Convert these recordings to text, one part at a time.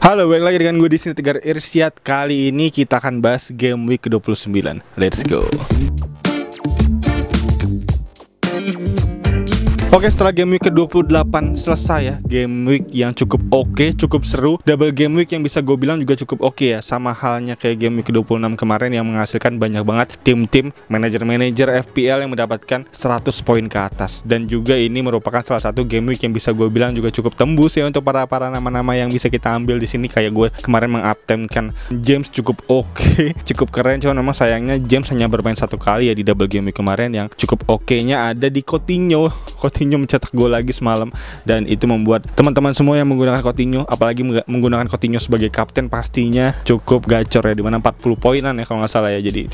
Halo, balik lagi dengan gue di sini Tegar Irsyad. Kali ini kita akan bahas Game Week ke-29. Let's go. Oke, setelah Game Week ke-28 selesai ya, Game Week yang cukup oke, cukup seru. Double Game Week yang bisa gue bilang juga cukup oke ya. Sama halnya kayak Game Week ke-26 kemarin yang menghasilkan banyak banget tim-tim, manajer-manajer FPL yang mendapatkan 100 poin ke atas. Dan juga ini merupakan salah satu Game Week yang bisa gue bilang juga cukup tembus ya untuk para nama-nama yang bisa kita ambil di sini. Kayak gue kemarin menguptemkan James cukup oke, cukup keren. Cuman memang sayangnya James hanya bermain satu kali ya di Double Game Week kemarin. Yang cukup oke-nya ada di Coutinho mencetak gol lagi semalam, dan itu membuat teman-teman semua yang menggunakan Coutinho, apalagi menggunakan Coutinho sebagai kapten, pastinya cukup gacor ya, dimana 40 poinan ya kalau nggak salah ya. Jadi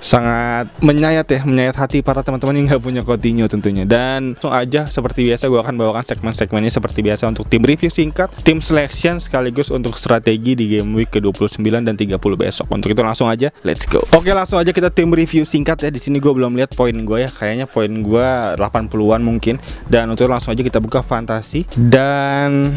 sangat menyayat hati para teman-teman yang nggak punya Coutinho tentunya. Dan langsung aja seperti biasa gue akan bawakan segmen-segmennya seperti biasa untuk tim review singkat, tim selection, sekaligus untuk strategi di Game Week ke-29 dan 30 besok. Untuk itu langsung aja let's go. Oke, langsung aja kita tim review singkat ya. Di sini gue belum lihat poin gue ya, kayaknya poin gue 80-an mungkin. Dan untuk itu langsung aja kita buka fantasi. Dan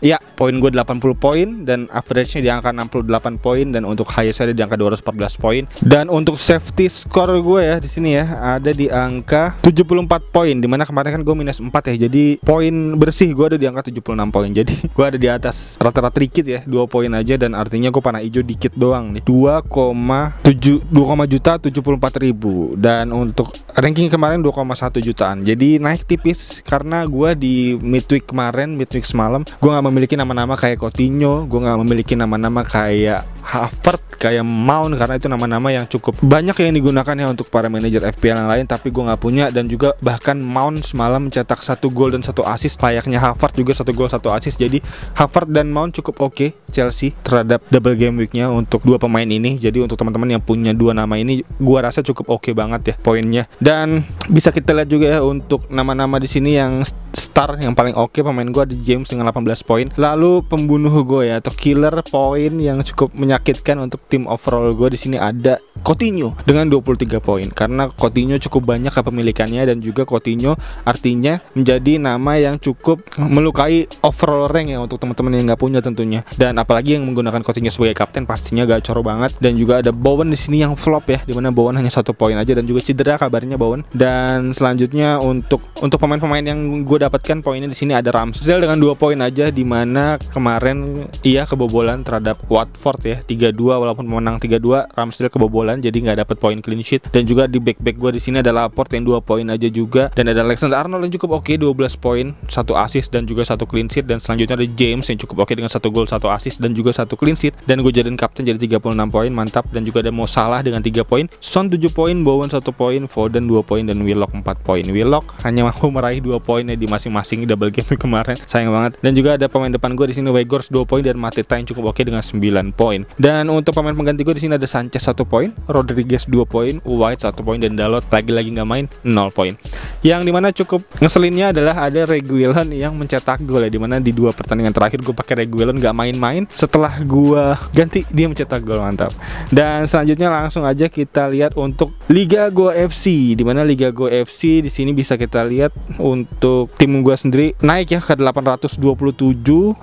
ya, poin gue 80 poin dan average-nya di angka 68 poin, dan untuk highest ada di angka 214 poin. Dan untuk safety score gue ya di sini ya ada di angka 74 poin, dimana kemarin kan gue minus 4 ya. Jadi poin bersih gue ada di angka 76 poin. Jadi gue ada di atas rata-rata dikit ya, 2 poin aja, dan artinya gue panah hijau dikit doang nih. 2,74 ribu. Dan untuk ranking kemarin 2,1 jutaan. Jadi naik tipis karena gue di midweek kemarin, midweek semalam, gue gak memiliki nama-nama kayak Coutinho, gue nggak memiliki nama-nama kayak Havertz, kayak Mount, karena itu nama-nama yang cukup banyak yang digunakan ya untuk para manajer FPL yang lain, tapi gue nggak punya. Dan juga bahkan Mount semalam mencetak 1 gol dan 1 assist, layaknya Havertz juga 1 gol 1 assist. Jadi Havertz dan Mount cukup oke Chelsea terhadap double game weeknya untuk dua pemain ini. Jadi untuk teman-teman yang punya dua nama ini, gue rasa cukup oke banget ya poinnya. Dan bisa kita lihat juga ya untuk nama-nama di sini yang star yang paling oke pemain gue ada James dengan 18 poin. Lalu pembunuh gue ya atau killer poin yang cukup menyakitkan untuk tim overall gue di sini ada Coutinho dengan 23 poin, karena Coutinho cukup banyak kepemilikannya, dan juga Coutinho artinya menjadi nama yang cukup melukai overall rank ya untuk teman-teman yang nggak punya tentunya. Dan apalagi yang menggunakan Coutinho sebagai kapten pastinya gacor banget. Dan juga ada Bowen di sini yang flop ya, dimana Bowen hanya 1 poin aja dan juga cedera kabarnya Bowen. Dan selanjutnya untuk pemain-pemain yang gue dapatkan poinnya di sini ada Ramsdale dengan 2 poin aja, dimana kemarin ia kebobolan terhadap Watford ya 3-2, walaupun menang 3-2 Ramsdale kebobolan jadi nggak dapat poin clean sheet. Dan juga di back gue di sini ada Laporte yang 2 poin aja juga, dan ada Alexander Arnold yang cukup oke 12 poin, 1 assist dan juga 1 clean sheet. Dan selanjutnya ada James yang cukup oke dengan 1 gol 1 assist dan juga 1 clean sheet, dan gue jadiin kapten jadi 36 poin, mantap. Dan juga ada Mo Salah dengan 3 poin, Son 7 poin, Bowen 1 poin, Foden 2 poin, dan Willock 4 poin. Willock hanya mampu meraih 2 poin ya di masing-masing double game kemarin, sayang banget. Dan juga ada pemain depan gue di sini Weghorst 2 poin, dan Mateta yang cukup oke dengan 9 poin. Dan untuk pemain pengganti gue di sini ada Sanchez 1 poin, Rodriguez 2 poin, White 1 poin, dan Dalot lagi-lagi nggak main 0 poin. Yang dimana cukup ngeselinnya adalah ada Reguilon yang mencetak gol ya, dimana di 2 pertandingan terakhir gue pakai Reguilon nggak main-main, setelah gue ganti dia mencetak gol, mantap. Dan selanjutnya langsung aja kita lihat untuk Liga Go FC, dimana Liga Go FC di sini bisa kita lihat untuk tim gue sendiri naik ya ke 827,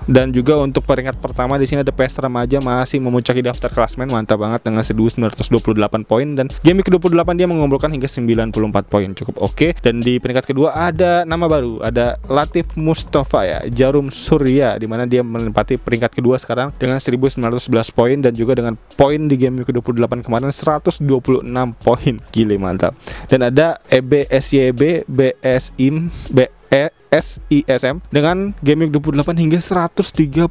dan juga untuk peringkat pertama di sini ada PS Remaja masih memuncaki daftar klasmen, mantap banget dengan 1928 poin. Dan game ke-28 dia mengumpulkan hingga 94 poin, cukup oke. Dan di peringkat kedua ada nama baru, ada Latif Mustafa ya, Jarum Surya, dimana dia menempati peringkat kedua sekarang dengan 1911 poin, dan juga dengan poin di game ke-28 kemarin 126 poin, gile mantap. Dan ada EBSYB BSIM SISM dengan game week 28 hingga 139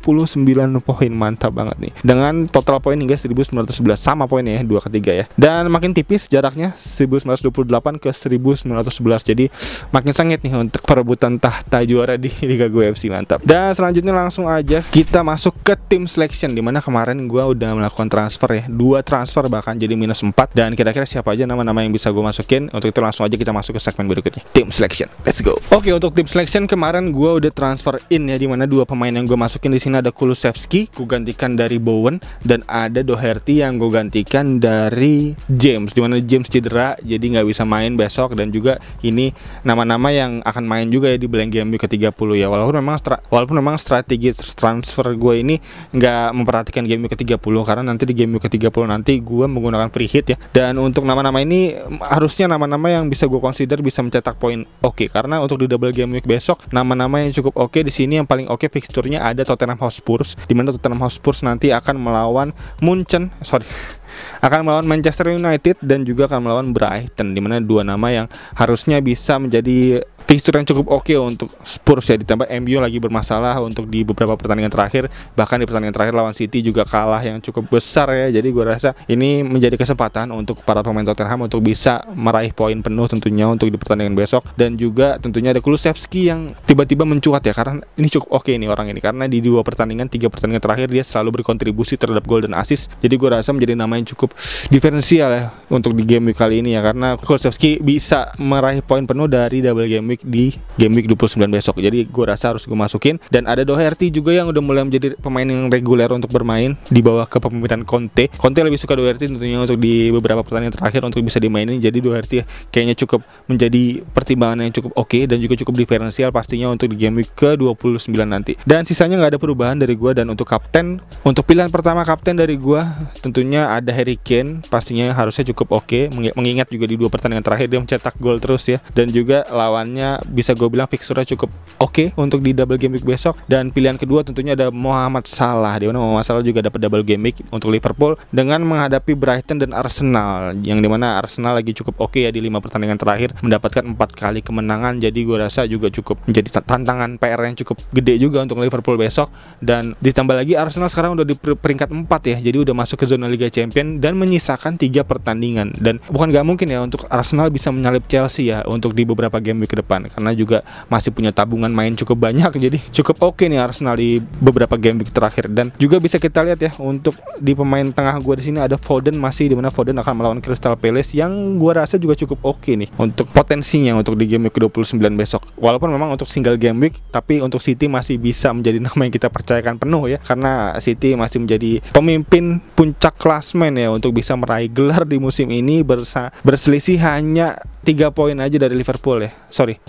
poin, mantap banget nih, dengan total poin hingga 1911, sama poinnya ya 2 ke 3 ya. Dan makin tipis jaraknya 1928 ke 1911, jadi makin sengit nih untuk perebutan tahta juara di Liga Go FC, mantap. Dan selanjutnya langsung aja kita masuk ke tim selection, dimana kemarin gue udah melakukan transfer ya, 2 transfer bahkan jadi minus 4. Dan kira-kira siapa aja nama-nama yang bisa gue masukin. Untuk itu langsung aja kita masuk ke segmen berikutnya, tim selection, let's go. Oke, untuk tim selection selection kemarin gue udah transfer in ya, dimana dua pemain yang gue masukin di sini ada Kulusevski, gue gantikan dari Bowen, dan ada Doherty yang gue gantikan dari James, dimana James cedera jadi nggak bisa main besok. Dan juga ini nama-nama yang akan main juga ya di blank game week ke-30 ya. Walaupun memang strategi transfer gue ini nggak memperhatikan game week ke-30, karena nanti di game week ke-30 nanti gue menggunakan free hit ya. Dan untuk nama-nama ini harusnya nama-nama yang bisa gue consider bisa mencetak poin oke. Karena untuk di double game week besok nama-nama yang cukup oke di sini, yang paling oke fixturnya ada Tottenham Hotspur, di mana Tottenham Hotspur nanti akan melawan akan melawan Manchester United dan juga akan melawan Brighton, dimana dua nama yang harusnya bisa menjadi fixture yang cukup oke untuk Spurs ya. Ditambah MU lagi bermasalah untuk di beberapa pertandingan terakhir, bahkan di pertandingan terakhir lawan City juga kalah yang cukup besar ya. Jadi gue rasa ini menjadi kesempatan untuk para pemain Tottenham untuk bisa meraih poin penuh tentunya untuk di pertandingan besok. Dan juga tentunya ada Kulusevski yang tiba-tiba mencuat ya, karena ini cukup oke nih orang ini, karena di 3 pertandingan terakhir dia selalu berkontribusi terhadap gol dan assist. Jadi gue rasa menjadi nama yang cukup diferensial ya untuk di game week kali ini ya, karena Kulusevski bisa meraih poin penuh dari double game week di game week 29 besok. Jadi gue rasa harus gue masukin. Dan ada Doherty juga yang udah mulai menjadi pemain yang reguler untuk bermain di bawah kepemimpinan Conte. Conte lebih suka Doherty tentunya untuk di beberapa pertandingan terakhir untuk bisa dimainin. Jadi Doherty kayaknya cukup menjadi pertimbangan yang cukup oke dan juga cukup diferensial pastinya untuk di game week ke-29 nanti. Dan sisanya nggak ada perubahan dari gue. Dan untuk kapten, untuk pilihan pertama kapten dari gue tentunya ada Harry Kane, pastinya harusnya cukup oke, mengingat juga di 2 pertandingan terakhir dia mencetak gol terus ya. Dan juga lawannya bisa gue bilang fixturnya cukup oke untuk di double game week besok. Dan pilihan kedua tentunya ada Mohamed Salah, di mana Mohamed Salah juga dapat double game week untuk Liverpool dengan menghadapi Brighton dan Arsenal, yang dimana Arsenal lagi cukup oke ya di 5 pertandingan terakhir, mendapatkan 4 kali kemenangan. Jadi gue rasa juga cukup menjadi tantangan PR yang cukup gede juga untuk Liverpool besok. Dan ditambah lagi Arsenal sekarang udah di peringkat 4 ya, jadi udah masuk ke zona Liga Champion dan menyisakan 3 pertandingan. Dan bukan gak mungkin ya untuk Arsenal bisa menyalip Chelsea ya untuk di beberapa game week ke depan, karena juga masih punya tabungan main cukup banyak. Jadi cukup oke nih Arsenal di beberapa game week terakhir. Dan juga bisa kita lihat ya untuk di pemain tengah gue di sini ada Foden, masih di mana Foden akan melawan Crystal Palace, yang gue rasa juga cukup oke nih untuk potensinya untuk di game week ke-29 besok. Walaupun memang untuk single game week, tapi untuk City masih bisa menjadi nama yang kita percayakan penuh ya, karena City masih menjadi pemimpin puncak klasmen ya untuk bisa meraih gelar di musim ini, berselisih hanya 3 poin aja dari Liverpool ya.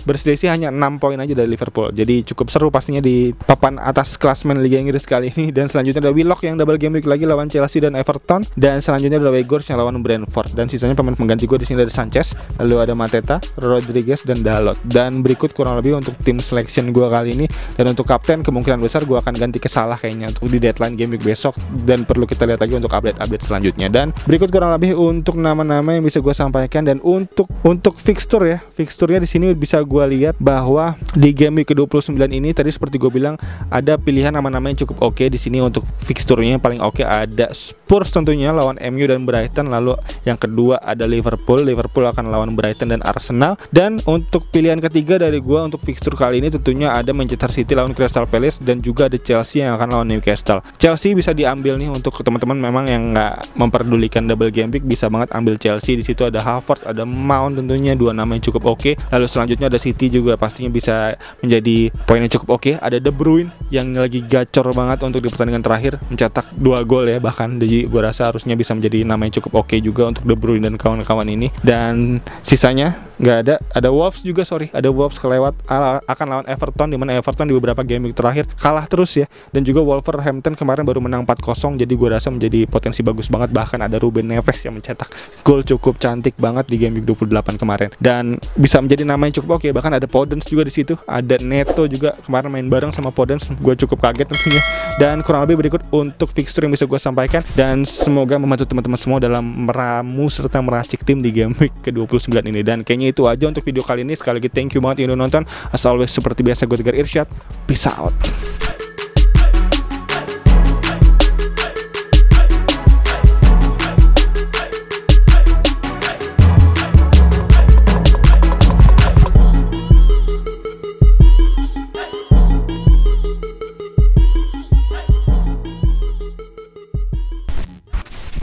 Berselisih hanya 6 poin aja dari Liverpool. Jadi cukup seru pastinya di papan atas klasmen Liga Inggris kali ini. Dan selanjutnya ada Willock yang double game week lagi lawan Chelsea dan Everton. Dan selanjutnya ada Weghorst yang lawan Brentford. Dan sisanya pemain pengganti gue di sini ada Sanchez, lalu ada Mateta, Rodriguez dan Dalot. Dan berikut kurang lebih untuk tim selection gue kali ini. Dan untuk kapten kemungkinan besar gue akan ganti ke Salah kayaknya untuk di deadline game week besok. Dan perlu kita lihat lagi untuk update selanjutnya. Dan berikut kurang lebih untuk nama-nama yang bisa gue sampaikan. Dan untuk fixture ya, fixturnya di sini bisa gue lihat bahwa di game week ke-29 ini tadi seperti gue bilang ada pilihan nama-nama yang cukup oke di sini. Untuk fixturnya paling oke ada Spurs tentunya lawan MU dan Brighton, lalu yang kedua ada Liverpool akan lawan Brighton dan Arsenal. Dan untuk pilihan ketiga dari gue untuk fixture kali ini tentunya ada Manchester City lawan Crystal Palace, dan juga ada Chelsea yang akan lawan Newcastle. Chelsea bisa diambil nih untuk teman-teman memang yang nggak memperdulikan double game week, bisa banget ambil Chelsea. Di situ ada Havertz, ada Mount tentunya, 2 nama yang cukup oke. Lalu selanjutnya ada City juga pastinya bisa menjadi poin yang cukup oke. Ada De Bruyne yang lagi gacor banget untuk di pertandingan terakhir, mencetak 2 gol ya bahkan. Jadi gue rasa harusnya bisa menjadi nama yang cukup oke juga untuk De Bruyne dan kawan-kawan ini. Dan sisanya nggak ada Wolves juga, ada Wolves kelewat, akan lawan Everton, di mana Everton di beberapa game week terakhir kalah terus ya. Dan juga Wolverhampton kemarin baru menang 4-0, jadi gue rasa menjadi potensi bagus banget. Bahkan ada Ruben Neves yang mencetak gol cukup cantik banget di game week 28 kemarin, dan bisa menjadi nama yang cukup oke. Bahkan ada Podence juga di situ, ada Neto juga kemarin main bareng sama Podence, gue cukup kaget tentunya. Dan kurang lebih berikut untuk fixture yang bisa gue sampaikan, dan semoga membantu teman-teman semua dalam meramu serta meracik tim di game week ke-29 ini. Dan kayaknya itu aja untuk video kali ini. Sekali lagi thank you banget yang udah nonton. As always seperti biasa gue Tegar Irsyad, peace out.